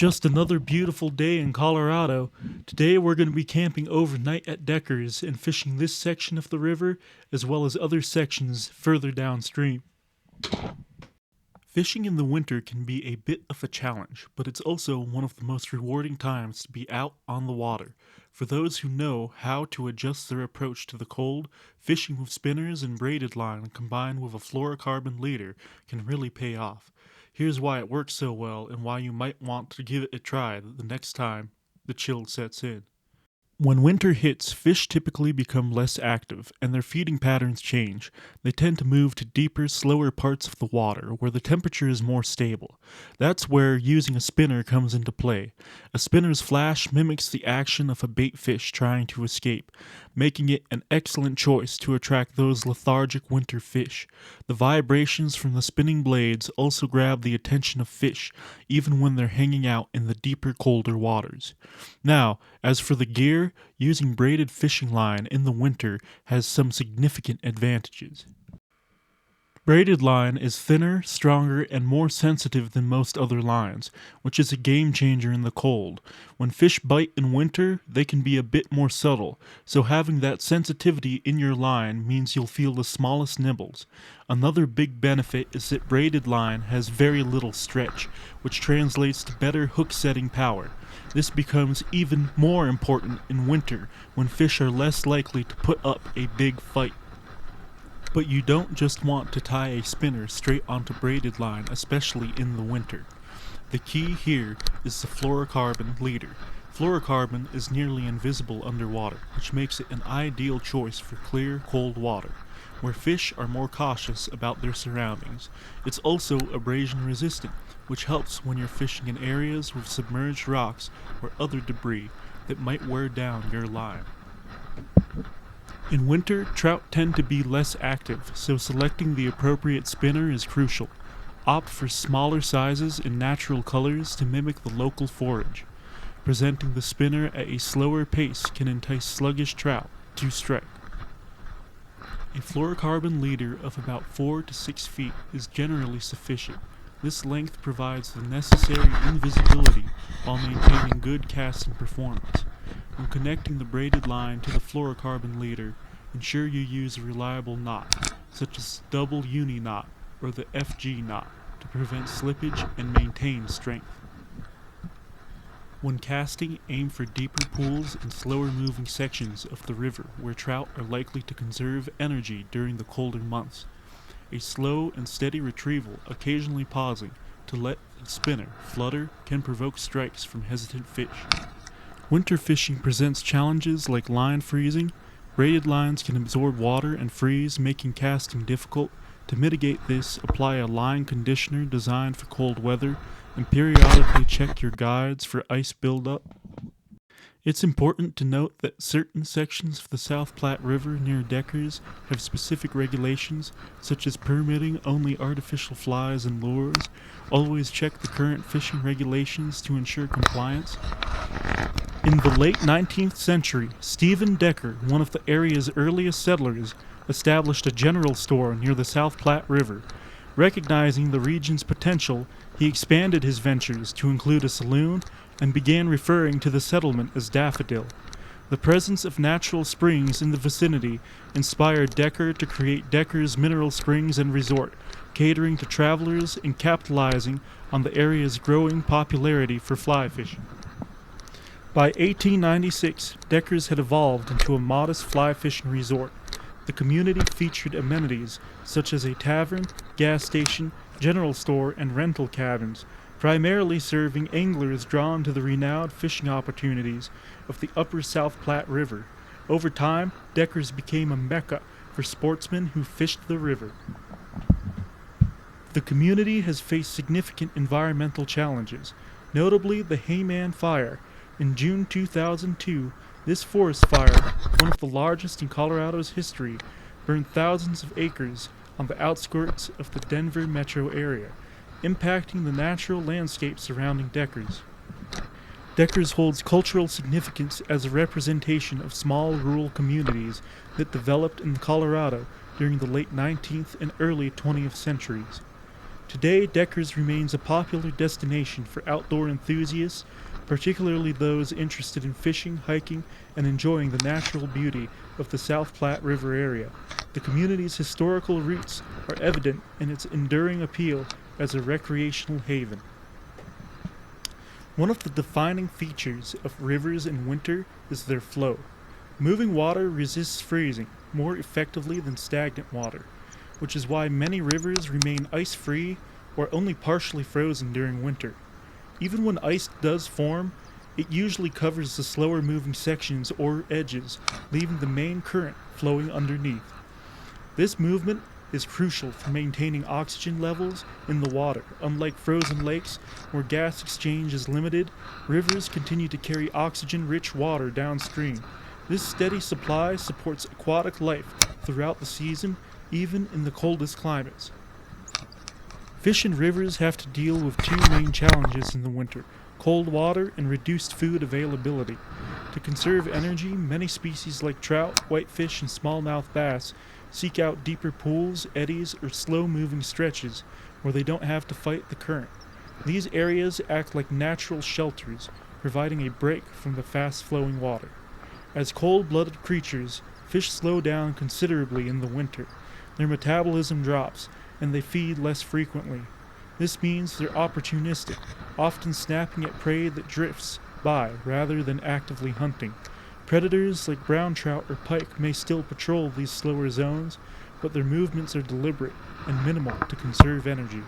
Just another beautiful day in Colorado. Today we're going to be camping overnight at Deckers and fishing this section of the river as well as other sections further downstream. Fishing in the winter can be a bit of a challenge, but it's also one of the most rewarding times to be out on the water. For those who know how to adjust their approach to the cold, fishing with spinners and braided line combined with a fluorocarbon leader can really pay off. Here's why it works so well and why you might want to give it a try the next time the chill sets in. When winter hits, fish typically become less active, and their feeding patterns change. They tend to move to deeper, slower parts of the water, where the temperature is more stable. That's where using a spinner comes into play. A spinner's flash mimics the action of a bait fish trying to escape, making it an excellent choice to attract those lethargic winter fish. The vibrations from the spinning blades also grab the attention of fish, even when they're hanging out in the deeper, colder waters. Now, as for the gear, using braided fishing line in the winter has some significant advantages. Braided line is thinner, stronger, and more sensitive than most other lines, which is a game changer in the cold. When fish bite in winter, they can be a bit more subtle, so having that sensitivity in your line means you'll feel the smallest nibbles. Another big benefit is that braided line has very little stretch, which translates to better hook setting power. This becomes even more important in winter, when fish are less likely to put up a big fight. But you don't just want to tie a spinner straight onto braided line, especially in the winter. The key here is the fluorocarbon leader. Fluorocarbon is nearly invisible underwater, which makes it an ideal choice for clear, cold water, where fish are more cautious about their surroundings. It's also abrasion resistant, which helps when you're fishing in areas with submerged rocks or other debris that might wear down your line. In winter, trout tend to be less active, so selecting the appropriate spinner is crucial. Opt for smaller sizes and natural colors to mimic the local forage. Presenting the spinner at a slower pace can entice sluggish trout to strike. A fluorocarbon leader of about 4 to 6 feet is generally sufficient. This length provides the necessary invisibility while maintaining good casting performance. When connecting the braided line to the fluorocarbon leader, ensure you use a reliable knot, such as double uni knot or the FG knot, to prevent slippage and maintain strength. When casting, aim for deeper pools and slower moving sections of the river where trout are likely to conserve energy during the colder months. A slow and steady retrieval, occasionally pausing to let the spinner flutter, can provoke strikes from hesitant fish. Winter fishing presents challenges like line freezing. Braided lines can absorb water and freeze, making casting difficult. To mitigate this, apply a line conditioner designed for cold weather and periodically check your guides for ice buildup. It's important to note that certain sections of the South Platte River near Deckers have specific regulations, such as permitting only artificial flies and lures. Always check the current fishing regulations to ensure compliance. In the late 19th century, Stephen Decker, one of the area's earliest settlers, established a general store near the South Platte River. Recognizing the region's potential, he expanded his ventures to include a saloon and began referring to the settlement as Daffodil. The presence of natural springs in the vicinity inspired Decker to create Decker's Mineral Springs and Resort, catering to travelers and capitalizing on the area's growing popularity for fly fishing. By 1896, Deckers had evolved into a modest fly fishing resort. The community featured amenities such as a tavern, gas station, general store, and rental cabins, primarily serving anglers drawn to the renowned fishing opportunities of the upper South Platte River. Over time, Deckers became a mecca for sportsmen who fished the river. The community has faced significant environmental challenges, notably the Hayman Fire. In June 2002, this forest fire, one of the largest in Colorado's history, burned thousands of acres on the outskirts of the Denver metro area, impacting the natural landscape surrounding Deckers. Deckers holds cultural significance as a representation of small rural communities that developed in Colorado during the late 19th and early 20th centuries. Today, Deckers remains a popular destination for outdoor enthusiasts, particularly those interested in fishing, hiking, and enjoying the natural beauty of the South Platte River area. The community's historical roots are evident in its enduring appeal as a recreational haven. One of the defining features of rivers in winter is their flow. Moving water resists freezing more effectively than stagnant water, which is why many rivers remain ice-free or only partially frozen during winter. Even when ice does form, it usually covers the slower moving sections or edges, leaving the main current flowing underneath. This movement is crucial for maintaining oxygen levels in the water. Unlike frozen lakes, where gas exchange is limited, rivers continue to carry oxygen-rich water downstream. This steady supply supports aquatic life throughout the season, even in the coldest climates. Fish in rivers have to deal with two main challenges in the winter: cold water and reduced food availability. To conserve energy, many species like trout, whitefish, and smallmouth bass seek out deeper pools, eddies, or slow-moving stretches where they don't have to fight the current. These areas act like natural shelters, providing a break from the fast-flowing water. As cold-blooded creatures, fish slow down considerably in the winter. Their metabolism drops, and they feed less frequently. This means they're opportunistic, often snapping at prey that drifts by rather than actively hunting. Predators like brown trout or pike may still patrol these slower zones, but their movements are deliberate and minimal to conserve energy.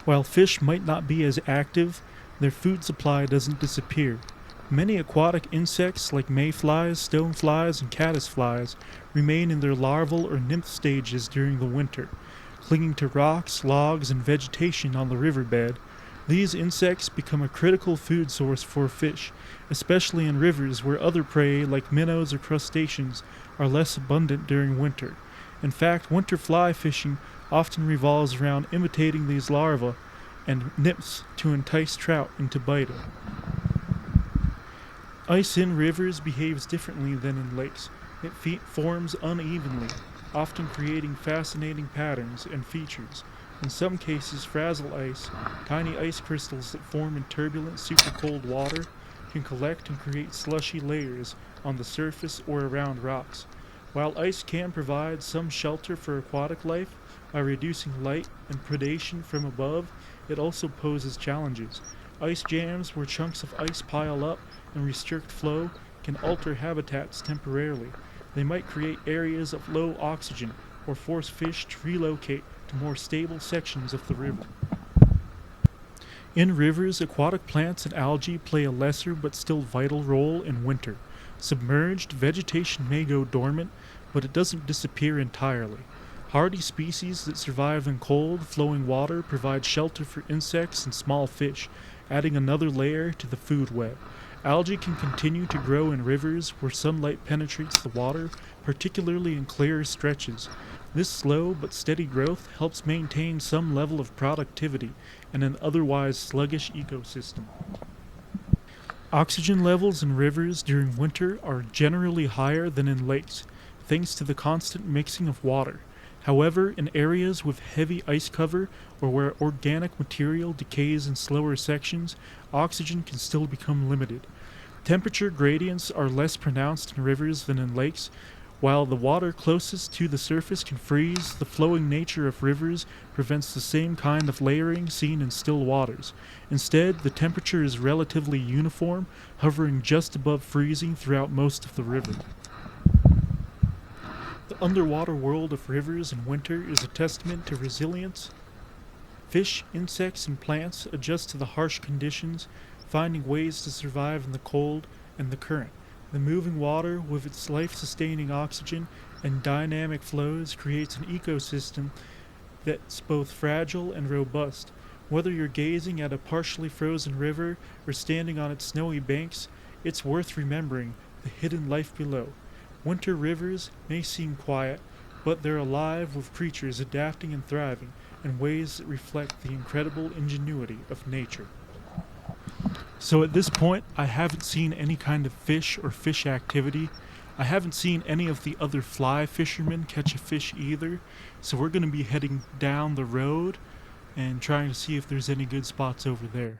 While fish might not be as active, their food supply doesn't disappear. Many aquatic insects like mayflies, stoneflies, and caddisflies remain in their larval or nymph stages during the winter, clinging to rocks, logs, and vegetation on the riverbed. These insects become a critical food source for fish, especially in rivers where other prey like minnows or crustaceans are less abundant during winter. In fact, winter fly fishing often revolves around imitating these larvae and nymphs to entice trout into biting. Ice in rivers behaves differently than in lakes. It forms unevenly, often creating fascinating patterns and features. In some cases, Frazil Ice, tiny ice crystals that form in turbulent, super cold water, can collect and create slushy layers on the surface or around rocks. While ice can provide some shelter for aquatic life by reducing light and predation from above, it also poses challenges. Ice jams, where chunks of ice pile up and restrict flow, can alter habitats temporarily. They might create areas of low oxygen or force fish to relocate to more stable sections of the river. In rivers, aquatic plants and algae play a lesser but still vital role in winter. Submerged, vegetation may go dormant, but it doesn't disappear entirely. Hardy species that survive in cold, flowing water provide shelter for insects and small fish, adding another layer to the food web. Algae can continue to grow in rivers where sunlight penetrates the water, particularly in clearer stretches. This slow but steady growth helps maintain some level of productivity in an otherwise sluggish ecosystem. Oxygen levels in rivers during winter are generally higher than in lakes, thanks to the constant mixing of water. However, in areas with heavy ice cover or where organic material decays in slower sections, oxygen can still become limited. Temperature gradients are less pronounced in rivers than in lakes. While the water closest to the surface can freeze, the flowing nature of rivers prevents the same kind of layering seen in still waters. Instead, the temperature is relatively uniform, hovering just above freezing throughout most of the river. The underwater world of rivers in winter is a testament to resilience. Fish, insects, and plants adjust to the harsh conditions, finding ways to survive in the cold and the current. The moving water, with its life-sustaining oxygen and dynamic flows, creates an ecosystem that's both fragile and robust. Whether you're gazing at a partially frozen river or standing on its snowy banks, it's worth remembering the hidden life below. Winter rivers may seem quiet, but they're alive with creatures adapting and thriving in ways that reflect the incredible ingenuity of nature. So at this point, I haven't seen any kind of fish or fish activity. I haven't seen any of the other fly fishermen catch a fish either, so we're going to be heading down the road and trying to see if there's any good spots over there.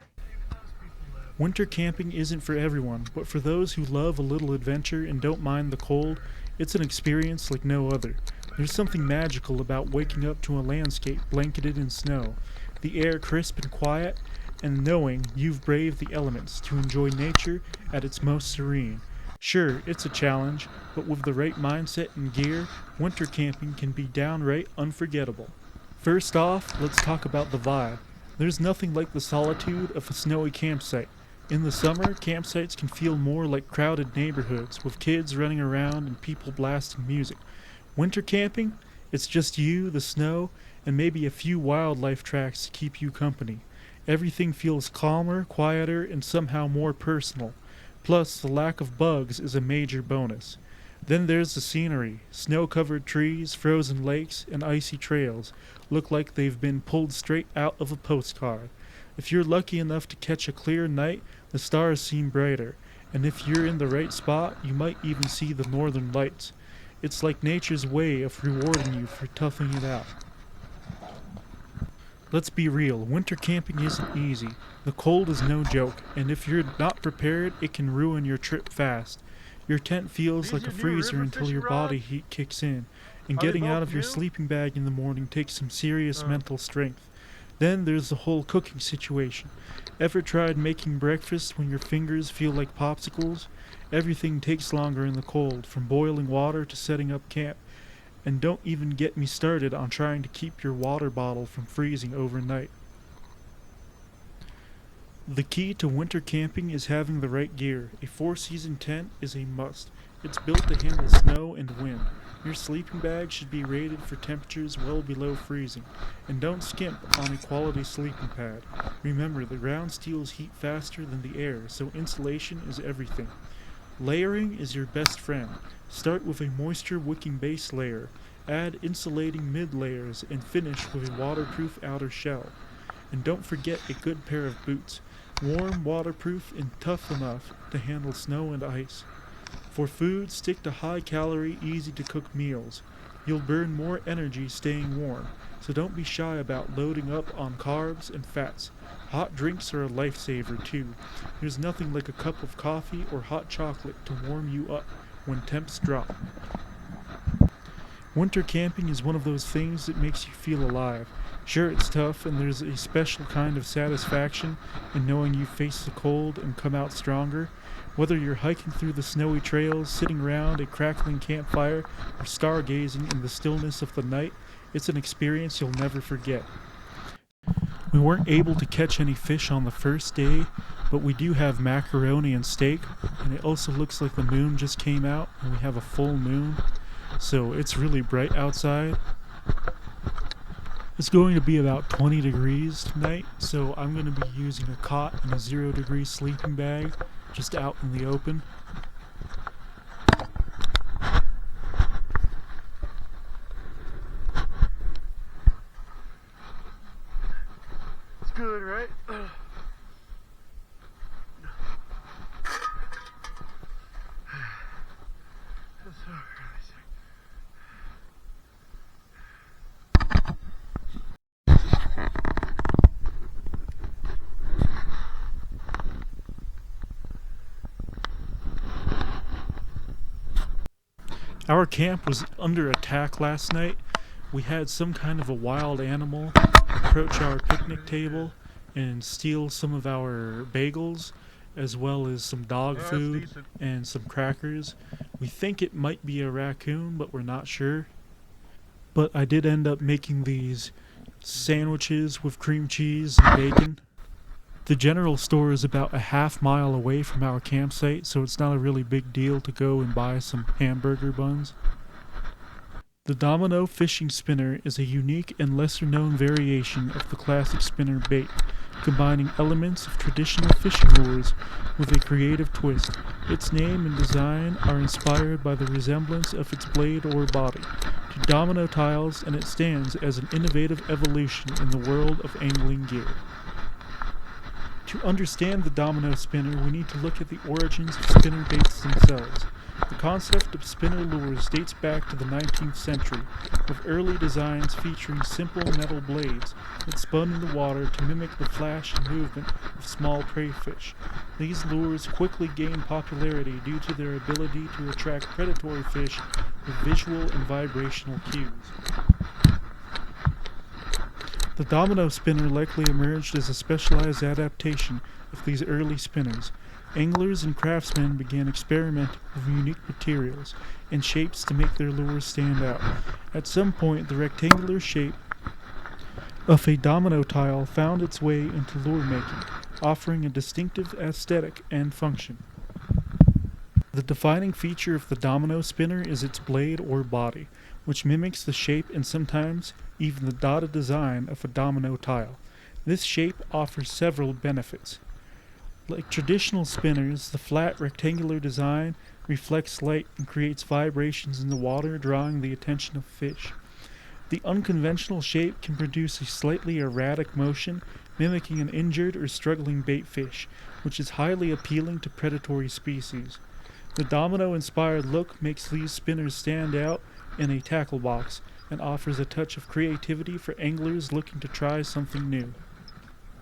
Winter camping isn't for everyone, but for those who love a little adventure and don't mind the cold, it's an experience like no other. There's something magical about waking up to a landscape blanketed in snow, the air crisp and quiet, and knowing you've braved the elements to enjoy nature at its most serene. Sure, it's a challenge, but with the right mindset and gear, winter camping can be downright unforgettable. First off, let's talk about the vibe. There's nothing like the solitude of a snowy campsite. In the summer, campsites can feel more like crowded neighborhoods with kids running around and people blasting music. Winter camping? It's just you, the snow, and maybe a few wildlife tracks to keep you company. Everything feels calmer, quieter, and somehow more personal. Plus, the lack of bugs is a major bonus. Then there's the scenery. Snow-covered trees, frozen lakes, and icy trails look like they've been pulled straight out of a postcard. If you're lucky enough to catch a clear night, the stars seem brighter, and if you're in the right spot, you might even see the northern lights. It's like nature's way of rewarding you for toughing it out. Let's be real, winter camping isn't easy. The cold is no joke, and if you're not prepared, it can ruin your trip fast. Your tent feels like a freezer until your body heat kicks in, and getting out of your sleeping bag in the morning takes some serious mental strength. Then there's the whole cooking situation. Ever tried making breakfast when your fingers feel like popsicles? Everything takes longer in the cold, from boiling water to setting up camp. And don't even get me started on trying to keep your water bottle from freezing overnight. The key to winter camping is having the right gear. A four-season tent is a must. It's built to handle snow and wind. Your sleeping bag should be rated for temperatures well below freezing. And don't skimp on a quality sleeping pad. Remember, the ground steals heat faster than the air, so insulation is everything. Layering is your best friend. Start with a moisture-wicking base layer. Add insulating mid-layers and finish with a waterproof outer shell. And don't forget a good pair of boots. Warm, waterproof, and tough enough to handle snow and ice. For food, stick to high-calorie, easy-to-cook meals. You'll burn more energy staying warm, so don't be shy about loading up on carbs and fats. Hot drinks are a lifesaver, too. There's nothing like a cup of coffee or hot chocolate to warm you up when temps drop. Winter camping is one of those things that makes you feel alive. Sure, it's tough, and there's a special kind of satisfaction in knowing you face the cold and come out stronger. Whether you're hiking through the snowy trails, sitting around a crackling campfire, or stargazing in the stillness of the night, it's an experience you'll never forget. We weren't able to catch any fish on the first day, but we do have macaroni and steak, and it also looks like the moon just came out, and we have a full moon, so it's really bright outside. It's going to be about 20 degrees tonight, so I'm going to be using a cot and a 0-degree sleeping bag just out in the open. It's good, right? Our camp was under attack last night. We had some kind of a wild animal approach our picnic table and steal some of our bagels, as well as some dog food and some crackers. We think it might be a raccoon, but we're not sure. But I did end up making these sandwiches with cream cheese and bacon. The general store is about a half-mile away from our campsite, so it's not a really big deal to go and buy some hamburger buns. The Domino fishing spinner is a unique and lesser-known variation of the classic spinner bait, combining elements of traditional fishing lures with a creative twist. Its name and design are inspired by the resemblance of its blade or body to domino tiles, and it stands as an innovative evolution in the world of angling gear. To understand the domino spinner, we need to look at the origins of spinner baits themselves. The concept of spinner lures dates back to the 19th century, with early designs featuring simple metal blades that spun in the water to mimic the flash and movement of small prey fish. These lures quickly gained popularity due to their ability to attract predatory fish with visual and vibrational cues. The domino spinner likely emerged as a specialized adaptation of these early spinners. Anglers and craftsmen began experimenting with unique materials and shapes to make their lures stand out. At some point, the rectangular shape of a domino tile found its way into lure making, offering a distinctive aesthetic and function. The defining feature of the domino spinner is its blade or body, which mimics the shape and sometimes even the dotted design of a domino tile. This shape offers several benefits. Like traditional spinners, the flat rectangular design reflects light and creates vibrations in the water, drawing the attention of fish. The unconventional shape can produce a slightly erratic motion, mimicking an injured or struggling bait fish, which is highly appealing to predatory species. The domino-inspired look makes these spinners stand out in a tackle box and offers a touch of creativity for anglers looking to try something new.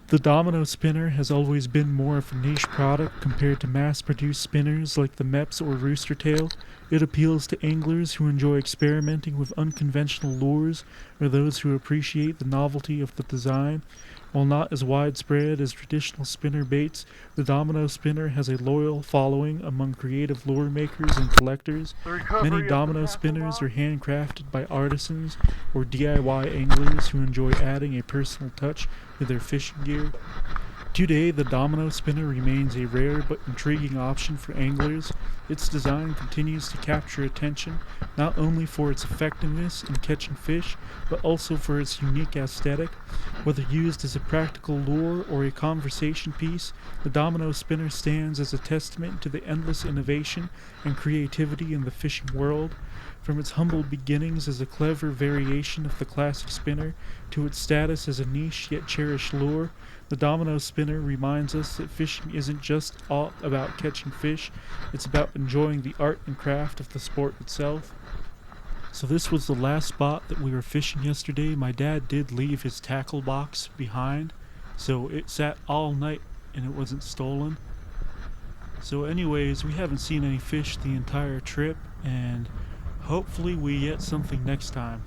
The domino spinner has always been more of a niche product compared to mass-produced spinners like the Mepps or Roostertail. It appeals to anglers who enjoy experimenting with unconventional lures or those who appreciate the novelty of the design. While not as widespread as traditional spinner baits, the domino spinner has a loyal following among creative lure makers and collectors. Many domino spinners are handcrafted by artisans or DIY anglers who enjoy adding a personal touch to their fishing gear. Today, the domino spinner remains a rare but intriguing option for anglers. Its design continues to capture attention, not only for its effectiveness in catching fish, but also for its unique aesthetic. Whether used as a practical lure or a conversation piece, the domino spinner stands as a testament to the endless innovation and creativity in the fishing world. From its humble beginnings as a clever variation of the classic spinner to its status as a niche yet cherished lure, the domino spinner reminds us that fishing isn't just all about catching fish, it's about enjoying the art and craft of the sport itself. So this was the last spot that we were fishing yesterday. My dad did leave his tackle box behind, so it sat all night and it wasn't stolen. So anyways, we haven't seen any fish the entire trip, and hopefully we get something next time.